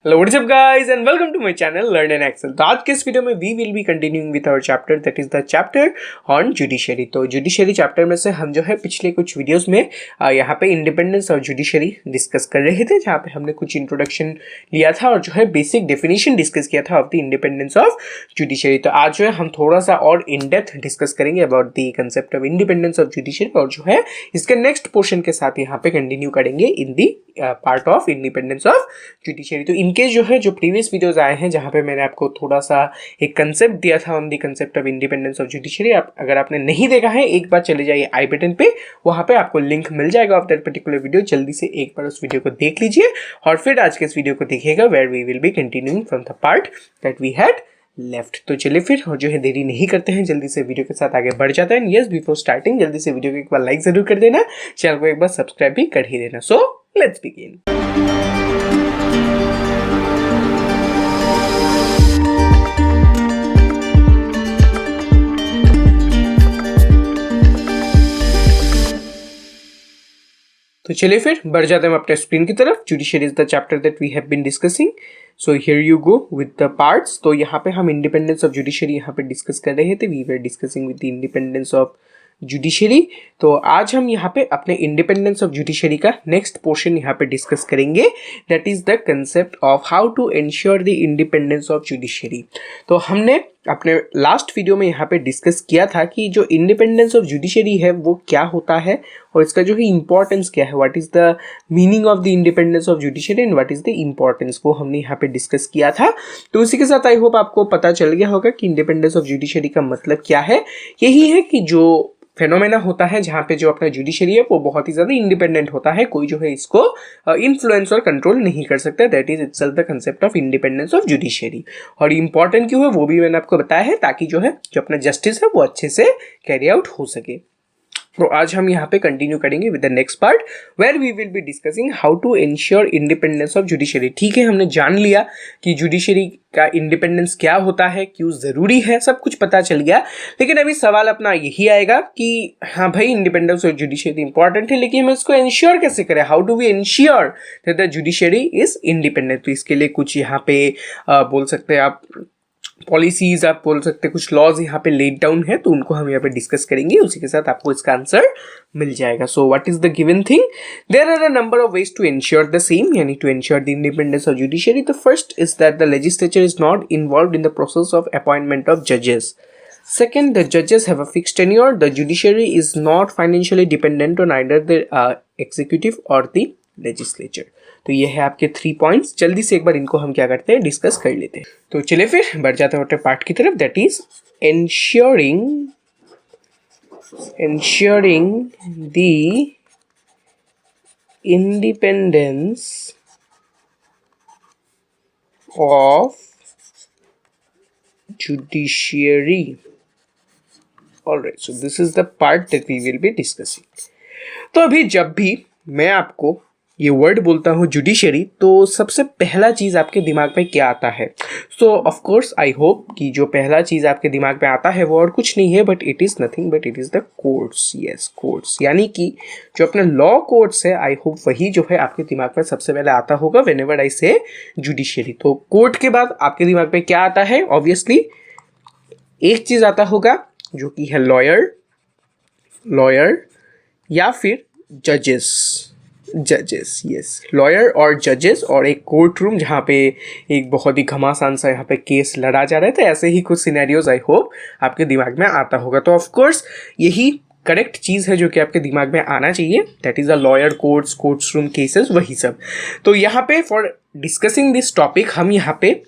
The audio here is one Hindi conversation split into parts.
Hello, what's up guys and welcome to my channel Learn and Excel। तो आज के इस वीडियो में we will be continuing with our chapter that is the chapter on judiciary। तो judiciary चैप्टर में से हम जो है पिछले कुछ वीडियोस में यहाँ पे इंडिपेंडेंस ऑफ जुडिशरी डिस्कस कर रहे थे, जहाँ पे हमने कुछ इंट्रोडक्शन लिया था और जो है बेसिक डेफिनेशन डिस्कस किया था of the independence of judiciary. तो आज जो है हम थोड़ा सा और इन डेप्थ डिस्कस करेंगे about the concept of independence of judiciary और जो है इसके नेक्स्ट पोर्शन के साथ यहाँ पे कंटिन्यू करेंगे in the part of independence of judiciary. तो इनकेस जो है जो प्रीवियस वीडियोस आए हैं जहाँ पे मैंने आपको थोड़ा सा एक कंसेप्ट दिया था on the concept of independence of judiciary, अगर आपने नहीं देखा है एक बार चले जाइए आई बटन पे, वहाँ पे आपको लिंक मिल जाएगा ऑफ दैट पर्टिकुलर वीडियो। जल्दी से एक बार उस वीडियो को देख लीजिए और फिर आज के इस वीडियो को देखिएगा where we will be continuing from the part that we had left. तो चलिए फिर और जो है देरी नहीं करते हैं, जल्दी से वीडियो के साथ आगे बढ़ जाते हैं। यस, बिफोर स्टार्टिंग जल्दी से वीडियो को एक बार लाइक जरूर कर देना, चैनल को एक बार सब्सक्राइब भी कर ही देना। So let's begin. तो चलिए फिर बढ़ जाते हैं अपने स्क्रीन की तरफ। Judiciary is the chapter that we have been discussing, so here you go with the parts. तो यहाँ पे हम इंडिपेंडेंस ऑफ जुडिशरी यहाँ पे डिस्कस कर रहे थे। We were discussing with the independence of judiciary. तो आज हम यहाँ पे अपने इंडिपेंडेंस ऑफ जुडिशरी का नेक्स्ट पोर्शन यहाँ पे डिस्कस करेंगे, that is the concept of how to ensure the independence of judiciary. तो हमने अपने लास्ट वीडियो में यहाँ पे डिस्कस किया था कि जो इंडिपेंडेंस ऑफ जुडिशरी है वो क्या होता है और इसका जो है इंपॉर्टेंस क्या है, what is the meaning of the independence of judiciary and what is the importance, वो हमने यहाँ पे डिस्कस किया था। तो उसी के साथ आई होप आपको पता चल गया होगा कि इंडिपेंडेंस ऑफ जुडिशरी का मतलब क्या है। यही है कि जो फेनोमेना होता है जहाँ पे जो अपना जुडिशरी है वो बहुत ही ज़्यादा इंडिपेंडेंट होता है, कोई जो है इसको इन्फ्लुएंस और कंट्रोल नहीं कर सकता। That is itself the concept of independence of judiciary. और इंपॉर्टेंट क्यों है वो भी मैंने आपको बताया है, ताकि जो है जो अपना जस्टिस है वो अच्छे से कैरी आउट हो सके। तो आज हम यहाँ पे कंटिन्यू करेंगे with the next part where we will be discussing how to ensure independence of judiciary. ठीक है, हमने जान लिया कि जुडिशरी का इंडिपेंडेंस क्या होता है, क्यों ज़रूरी है, सब कुछ पता चल गया। लेकिन अभी सवाल अपना यही आएगा कि हाँ भाई इंडिपेंडेंस ऑफ जुडिशरी इंपॉर्टेंट है, लेकिन हम इसको एंश्योर कैसे करें, how do we ensure that the judiciary is independent. तो इसके लिए कुछ यहाँ पे बोल सकते हैं आप पॉलिसीज, आप बोल सकते हैं कुछ लॉज यहाँ पे लेड डाउन है, तो उनको हम यहाँ पे डिस्कस करेंगे। उसी के साथ आपको इसका आंसर मिल जाएगा। So what is the given thing, there are a number of ways to ensure the same, यानी to ensure the independence of judiciary. The first is that the legislature is not involved in the process of appointment of जजेस। Second, the judges have a fixed tenure. The judiciary is not financially dependent on either the executive or the legislature. तो ये है आपके 3 पॉइंट्स। जल्दी से एक बार इनको हम क्या करते हैं, डिस्कस कर लेते हैं। तो चलिए फिर बढ़ जाते हैं अपने पार्ट की तरफ, that is ensuring the independence of judiciary. Alright, so this is the part that we will be discussing. तो अभी जब भी मैं आपको ये वर्ड बोलता हूँ जुडिशरी, तो सबसे पहला चीज़ आपके दिमाग में क्या आता है? सो ऑफ कोर्स आई होप कि जो पहला चीज़ आपके दिमाग में आता है वो और कुछ नहीं है, but it is nothing but it is the courts. Yes, courts, यानी कि जो अपना लॉ कोर्ट्स है, आई होप वही जो है आपके दिमाग में सबसे पहले आता होगा व्हेनेवर आई से जुडिशरी। तो कोर्ट के बाद आपके दिमाग में क्या आता है? ऑब्वियसली एक चीज़ आता होगा जो कि है लॉयर या फिर जजेस। यस, लॉयर और जजेस और एक कोर्ट रूम जहाँ पे एक बहुत ही घमासान सा यहाँ पे केस लड़ा जा रहा है। तो ऐसे ही कुछ सिनेरियोज आई होप आपके दिमाग में आता होगा। तो ऑफ कोर्स यही करेक्ट चीज़ है जो कि आपके दिमाग में आना चाहिए, that is a lawyer, courts room cases, वही सब। तो यहाँ पे फॉर डिस्कसिंग दिस टॉपिक हम यहाँ पे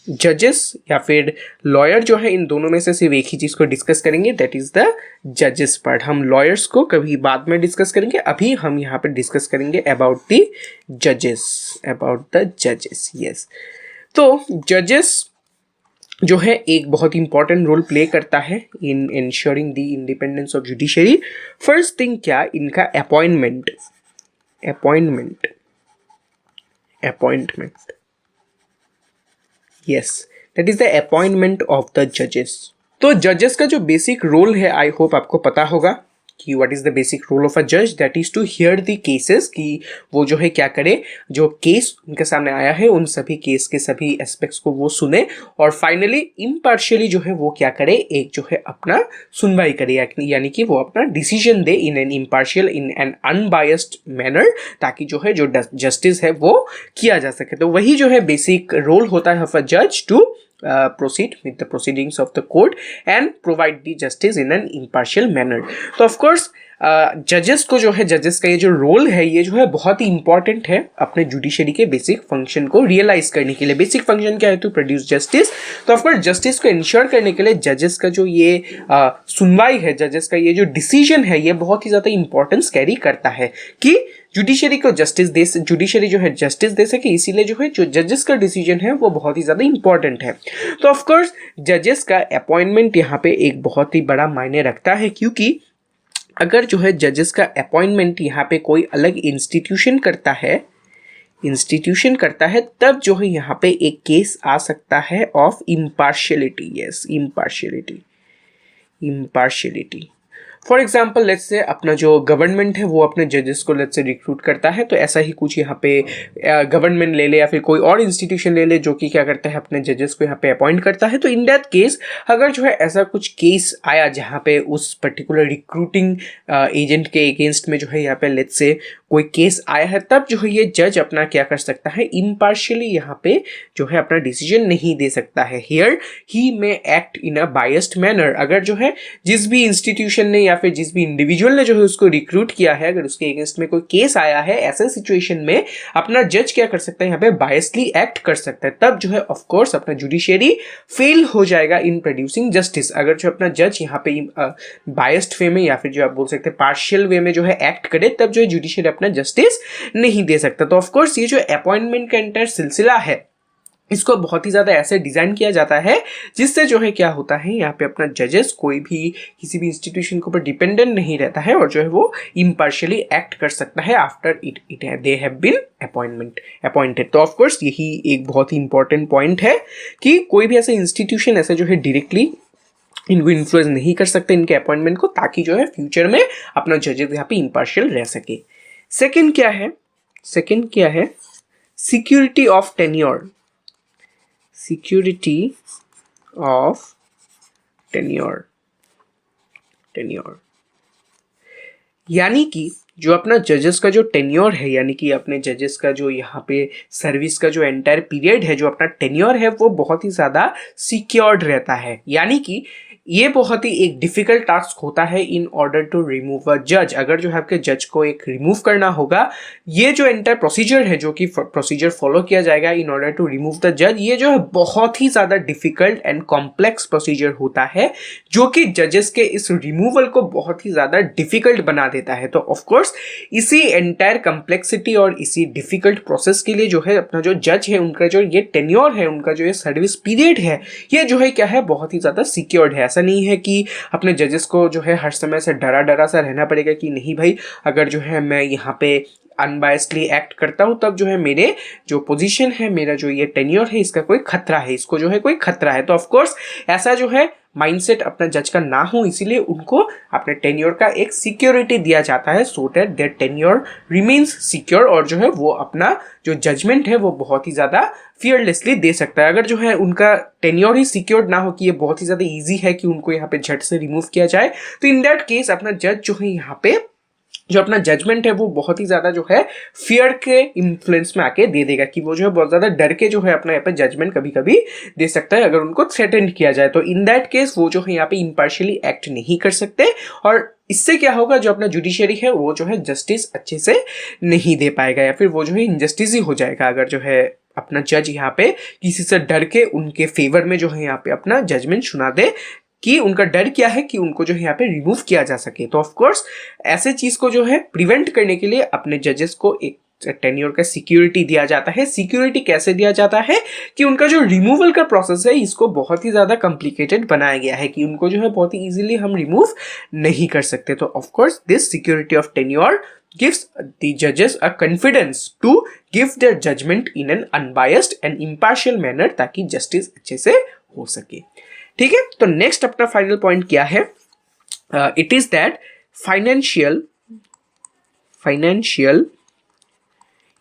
जजेस या फिर लॉयर जो है इन दोनों में से सिर्फ एक ही चीज़ को डिस्कस करेंगे, दैट इज़ द जजेस पार्ट। हम लॉयर्स को कभी बाद में डिस्कस करेंगे, अभी हम यहाँ पे डिस्कस करेंगे अबाउट द जजेस। यस, तो जजेस जो है एक बहुत इंपॉर्टेंट रोल प्ले करता है in ensuring the independence of judiciary. First thing क्या, इनका appointment. Yes, that is the appointment of the judges. तो जजेस का जो बेसिक रोल है आई होप आपको पता होगा कि what is the basic role of a जज, that is to hear the cases, कि वो जो है क्या करे, जो केस उनके सामने आया है उन सभी केस के सभी एस्पेक्ट्स को वो सुने और फाइनली इम्पार्शियली जो है वो क्या करे, एक जो है अपना सुनवाई करे, यानी कि वो अपना decision they in an impartial, in an unbiased manner, ताकि जो है जो जस्टिस है वो किया जा सके। तो वही जो है बेसिक रोल होता है ऑफ अ जज to proceed with the proceedings of the court and provide the justice in an impartial manner. तो of course जजेस को जो है, जजेस का ये जो रोल है ये जो है बहुत ही इंपॉर्टेंट है अपने जुडिशरी के बेसिक फंक्शन को रियलाइज करने के लिए। बेसिक फंक्शन क्या है, टू प्रोड्यूस जस्टिस। तो ऑफकोर्स जस्टिस को इंश्योर करने के लिए जजेस का जो ये सुनवाई है, जजेस का ये जो डिसीजन है, ये बहुत ही ज्यादा इंपॉर्टेंस कैरी करता है कि जुडिशरी को जस्टिस दे, जुडिशरी जो है जस्टिस दे सके, इसीलिए जो है जो जजेस का डिसीजन है वो बहुत ही ज्यादा इंपॉर्टेंट है। तो ऑफकोर्स जजेस का अपॉइंटमेंट यहाँ पे एक बहुत ही बड़ा मायने रखता है, क्योंकि अगर जो है जजेस का अपॉइंटमेंट यहाँ पे कोई अलग इंस्टीट्यूशन करता है तब जो है यहाँ पे एक केस आ सकता है of impartiality. Yes, impartiality. For example let's say अपना जो गवर्नमेंट है वो अपने जजेस को लेट्स से रिक्रूट करता है, तो ऐसा ही कुछ यहाँ पे गवर्नमेंट ले ले या फिर कोई और इंस्टीट्यूशन ले ले जो कि क्या करता है, अपने जजेस को यहाँ पे अपॉइंट करता है। तो इन दैट केस अगर जो है ऐसा कुछ केस आया जहाँ पे उस पर्टिकुलर रिक्रूटिंग एजेंट के अगेंस्ट में जो है यहाँ पे लेट्स से कोई केस आया है, तब जो है ये जज अपना क्या कर सकता है, इम्पार्शियली यहाँ पे जो है अपना डिसीजन नहीं दे सकता है। Here he may act in a biased manner. अगर जो है जिस भी इंस्टीट्यूशन ने या फिर जिस भी इंडिविजुअल ने जो है उसको रिक्रूट किया है, अगर उसके अगेंस्ट में कोई केस आया है, ऐसे सिचुएशन में अपना जज क्या कर सकता है, यहाँ पे बायसली एक्ट कर सकता है। तब जो है ऑफ कोर्स अपना जुडिशरी फेल हो जाएगा इन प्रोड्यूसिंग जस्टिस। अगर जो अपना जज यहाँ पे बायस्ड वे में या फिर जो आप बोल सकते हैं पार्शियल वे में जो है एक्ट करे, तब जो है जुडिशरी अपना जस्टिस नहीं दे सकता। तो ऑफ कोर्स ये जो अपॉइंटमेंट का एंटायर सिलसिला है, इसको बहुत ही ज़्यादा ऐसे डिज़ाइन किया जाता है जिससे जो है क्या होता है, यहाँ पे अपना जजेस कोई भी किसी भी इंस्टीट्यूशन के ऊपर डिपेंडेंट नहीं रहता है और जो है वो इम्पार्शियली एक्ट कर सकता है after it they have been appointed. तो ऑफकोर्स यही एक बहुत ही इंपॉर्टेंट पॉइंट है कि कोई भी ऐसे इंस्टीट्यूशन ऐसे जो है डायरेक्टली इनको इन्फ्लुएंस नहीं कर सकते इनके अपॉइंटमेंट को, ताकि जो है फ्यूचर में अपना जजेस यहाँ पे इम्पार्शियल रह सके। सेकेंड क्या है, security of tenure. Security of tenure, यानी कि जो अपना जजेस का जो टेन्योर है, यानी कि अपने जजेस का जो यहाँ पे सर्विस का जो एंटायर पीरियड है, जो अपना टेन्योर है वो बहुत ही ज़्यादा सिक्योर्ड रहता है। यानी कि ये बहुत ही एक डिफिकल्ट टास्क होता है in order to remove a जज। अगर जो है आपके जज को एक रिमूव करना होगा, ये जो एंटायर प्रोसीजर है, जो कि प्रोसीजर फॉलो किया जाएगा in order to remove the जज, ये जो है बहुत ही ज़्यादा डिफिकल्ट एंड कॉम्प्लेक्स प्रोसीजर होता है, जो कि जजेस के इस रिमूवल को बहुत ही ज़्यादा डिफिकल्ट बना देता है। तो ऑफकोर्स इसी एंटायर कॉम्प्लेक्सिटी और इसी डिफिकल्ट प्रोसेस के लिए जो है अपना जो जज है, उनका जो ये टेन्योर है, उनका जो ये सर्विस पीरियड है, ये जो है क्या है, बहुत ही ज़्यादा सिक्योर्ड है। ऐसा नहीं है कि अपने जजेस को जो है हर समय से डरा सा रहना पड़ेगा कि नहीं भाई, अगर जो है मैं यहाँ पे अनबायस्डली एक्ट करता हूँ तब जो है मेरे जो पोजीशन है, मेरा जो ये टेन्योर है, इसका कोई खतरा है, इसको जो है कोई खतरा है। तो ऑफकोर्स ऐसा जो है माइंडसेट अपना जज का ना हो, इसीलिए उनको अपने टेन्योर का एक सिक्योरिटी दिया जाता है, so that their tenure remains secure, और जो है वो अपना जो जजमेंट है वो बहुत ही ज़्यादा फियरलेसली दे सकता है। अगर जो है उनका टेन्योर ही सिक्योर्ड ना हो, कि ये बहुत ही ज़्यादा ईजी है कि उनको यहाँ पे झट से रिमूव किया जाए, तो इन दैट केस अपना जज जो है यहाँ पे जो अपना जजमेंट है वो बहुत ही ज़्यादा जो है फियर के इन्फ्लुएंस में आके दे देगा, कि वो जो है बहुत ज़्यादा डर के जो है अपना यहाँ पे जजमेंट कभी कभी दे सकता है अगर उनको थ्रेटन किया जाए। तो इन दैट केस वो जो है यहाँ पे इम्पार्शियली एक्ट नहीं कर सकते, और इससे क्या होगा, जो अपना जुडिशरी है वो जो है जस्टिस अच्छे से नहीं दे पाएगा, या फिर वो जो है इनजस्टिस ही हो जाएगा अगर जो है अपना जज यहाँ पे किसी से डर के उनके फेवर में जो है यहाँ पे अपना जजमेंट सुना दे, कि उनका डर क्या है कि उनको जो है यहाँ पे रिमूव किया जा सके। तो ऑफ कोर्स ऐसे चीज को जो है प्रिवेंट करने के लिए अपने जजेस को एक टेन्योर का सिक्योरिटी दिया जाता है। सिक्योरिटी कैसे दिया जाता है कि उनका जो रिमूवल का प्रोसेस है इसको बहुत ही ज्यादा कॉम्प्लिकेटेड बनाया गया है, कि उनको जो है बहुत ही इजीली हम रिमूव नहीं कर सकते। तो of course this security of tenure gives the judges a confidence to give their judgment in an unbiased and impartial manner, ताकि जस्टिस अच्छे से हो सके। ठीक है, तो नेक्स्ट अपना फाइनल पॉइंट क्या है, it is that financial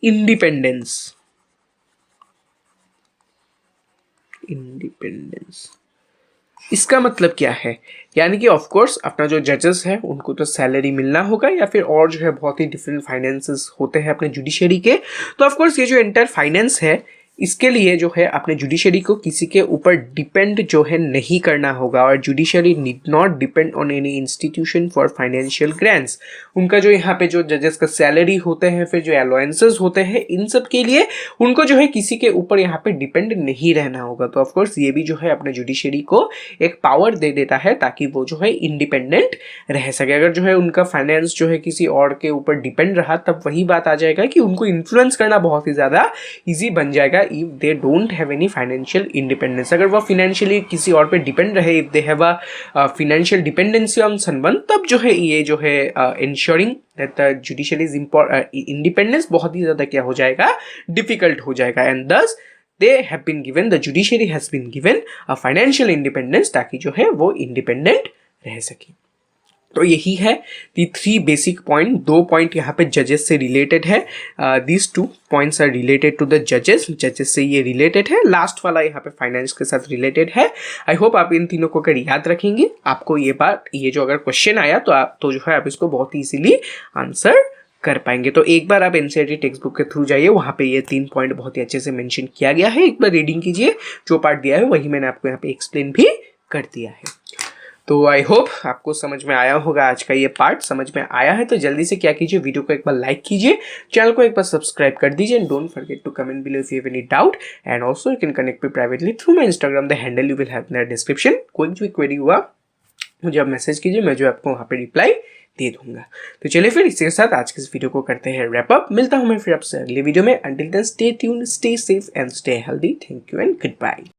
independence इसका मतलब क्या है? यानी कि ऑफ कोर्स अपना जो जजेस है उनको तो सैलरी मिलना होगा, या फिर और जो है बहुत ही डिफरेंट फाइनेंसेस होते हैं अपने जुडिशरी के। तो ऑफ कोर्स ये जो एंटायर फाइनेंस है इसके लिए जो है अपने जुडिशरी को किसी के ऊपर डिपेंड जो है नहीं करना होगा, और judiciary need not depend on any institution for financial grants. उनका जो यहाँ पे जो जजेस का सैलरी होते हैं, फिर जो अलाउंसेस होते हैं, इन सब के लिए उनको जो है किसी के ऊपर यहाँ पे डिपेंड नहीं रहना होगा। तो ऑफकोर्स ये भी जो है अपने जुडिशरी को एक पावर दे देता है ताकि वो जो है इंडिपेंडेंट रह सके। अगर जो है उनका फाइनेंस जो है किसी और के ऊपर डिपेंड रहा, तब वही बात आ जाएगा कि उनको इन्फ्लुएंस करना बहुत ही ज़्यादा ईजी बन जाएगा if they don't have any financial independence। अगर वो फाइनेंशियली किसी और पे डिपेंड रहे, if they have a financial dependency on someone, तब जो है ये जो है ensuring that the judiciary is independence बहुत ही ज़्यादा क्या हो जाएगा, डिफिकल्ट हो जाएगा। and thus they have been given, the judiciary has been given a financial independence ताकि जो है वो इंडिपेंडेंट रह सके। तो यही है दी 3 बेसिक पॉइंट। 2 पॉइंट यहाँ पे जजेस से रिलेटेड है, these 2 points are related to the जजेस से ये रिलेटेड है। लास्ट वाला यहाँ पे फाइनेंस के साथ रिलेटेड है। आई होप आप इन तीनों को अगर याद रखेंगे, आपको ये बात, ये जो अगर क्वेश्चन आया तो जो है आप इसको बहुत इजीली आंसर कर पाएंगे। तो एक बार आप एनसीईआरटी टेक्स्ट बुक के थ्रू जाइए, वहाँ पे ये 3 पॉइंट बहुत ही अच्छे से मेंशन किया गया है। एक बार रीडिंग कीजिए, जो पार्ट दिया है वही मैंने आपको यहाँ पे एक्सप्लेन भी कर दिया है। तो आई होप आपको समझ में आया होगा। आज का ये पार्ट समझ में आया है तो जल्दी से क्या कीजिए, वीडियो को एक बार लाइक कीजिए, चैनल को एक बार सब्सक्राइब कर दीजिए, and don't forget to comment below if you have any doubt, and also you can connect me privately through my Instagram, the handle you will have in the description. कोई भी क्वेरी हुआ मुझे आप मैसेज कीजिए, मैं जो आपको वहाँ पे रिप्लाई दे दूंगा। तो चलिए फिर इसी के साथ आज के इस वीडियो को करते हैं रैप अप। मिलता हूँ मैं फिर आपसे अगले वीडियो में। Until then stay tuned, stay safe and stay healthy. Thank you and good bye.